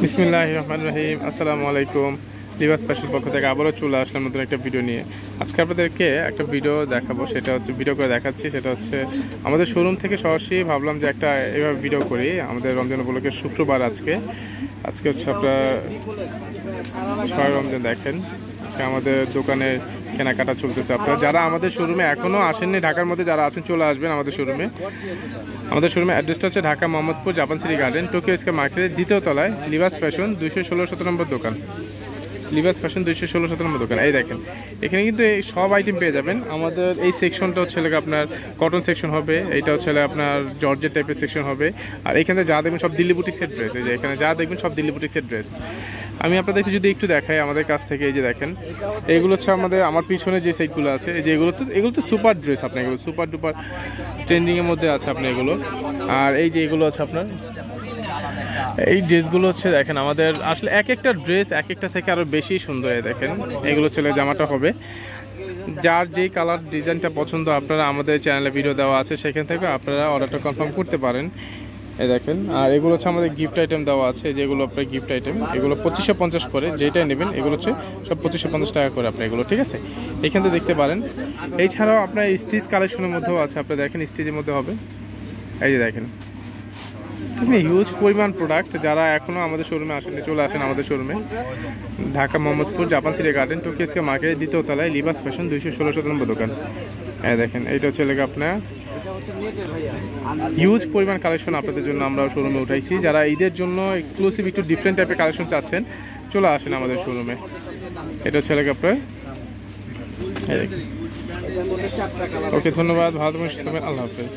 বিসমিল্লাহির রহমানির রহিম। আসসালামু আলাইকুম। লিবাস ফ্যাশন পক্ষ থেকে আবারও চলে আসলাম নতুন একটা ভিডিও নিয়ে। আজকে আপনাদেরকে একটা ভিডিও দেখাবো, সেটা হচ্ছে ভিডিও করে দেখাচ্ছি, সেটা হচ্ছে আমাদের শোরুম থেকে সরাসরি ভাবলাম যে একটা এভাবে ভিডিও করি। আমাদের রমজান উপলক্ষে শুক্রবার আজকে হচ্ছে আপনার 6 রমজান। দেখেন আজকে আমাদের দোকানের কেনাকাটা চলতেছে। আপনারা যারা আমাদের শোরুমে এখনও আসেননি, ঢাকার মধ্যে যারা আছেন চলে আসবেন আমাদের শোরুমে। আমাদের শোরুমের অ্যাড্রেসটা হচ্ছে Dhaka Mohammadpur Japan city garden, Tokyo square মার্কেটের 2য় তলায় লিবাস ফ্যাশন 216-17 নম্বর দোকান। লিবাস ফ্যাশন 216-17 নম্বর দোকান। এই দেখেন এখানে কিন্তু এই সব আইটেম পেয়ে যাবেন। আমাদের এই সেকশনটা হচ্ছে আপনার কটন সেকশন হবে, এইটা হচ্ছে আপনার জর্জেট টাইপের সেকশন হবে। আর এখানে যা দেখবেন সব দিল্লি বুটিক সেট ড্রেস। এই যে এখানে যা দেখবেন সব দিল্লি বুটিক সেট ড্রেস। আমি আপনাদেরকে যদি একটু দেখাই আমাদের কাছ থেকে, এই যে দেখেন এগুলো হচ্ছে আমার পিছনে যে সেটগুলো আছে, এই যে এগুলো তো সুপার ড্রেস। আপনার এগুলো সুপার ডুপার ট্রেন্ডিংয়ের মধ্যে আছে আপনার এগুলো। আর এই যে এগুলো আছে আপনার এই ড্রেসগুলো হচ্ছে দেখেন আমাদের আসলে এক একটা ড্রেস এক একটা থেকে আরও বেশি সুন্দর। দেখেন এগুলো ছেলে জামাটা হবে, যার যেই কালার ডিজাইনটা পছন্দ আপনারা আমাদের চ্যানেলে ভিডিও দেওয়া আছে, সেখান থেকে আপনারা অর্ডারটা কনফার্ম করতে পারেন। এই দেখেন, আর এগুলো হচ্ছে আমাদের গিফট আইটেম দেওয়া আছে, যেগুলো আপনার গিফট আইটেম, এগুলো 2550 করে, যেটাই নেবেন এগুলো হচ্ছে সব 2550 টাকা করে আপনার এগুলো, ঠিক আছে? এখান থেকে দেখতে পারেন। এছাড়াও আপনার স্টিচ কালেকশনের মধ্যেও আছে, আপনারা দেখেন স্টিচের মধ্যে হবে। এই যে দেখেন হিউজ পরিমাণ প্রোডাক্ট। যারা এখনও আমাদের শোরুমে আসেনি চলে আসেন আমাদের শোরুমে, Dhaka Mohammadpur Japan city garden, Tokyo square মার্কেটের 2য় তলায় লিবাস ফ্যাশন 216-17 নম্বর দোকান। হ্যাঁ দেখেন এইটা হচ্ছে আপনার হিউজ পরিমাণ কালেকশন আপনাদের জন্য আমরা শোরুমে উঠাইছি। যারা ঈদের জন্য এক্সক্লুসিভ একটু ডিফারেন্ট টাইপের কালেকশন চাচ্ছেন চলে আসেন আমাদের শোরুমে। এটা হচ্ছে আপনার। ওকে, ধন্যবাদ, ভালো থাকবেন, সুস্থ থাকবেন, আল্লাহ হাফেজ।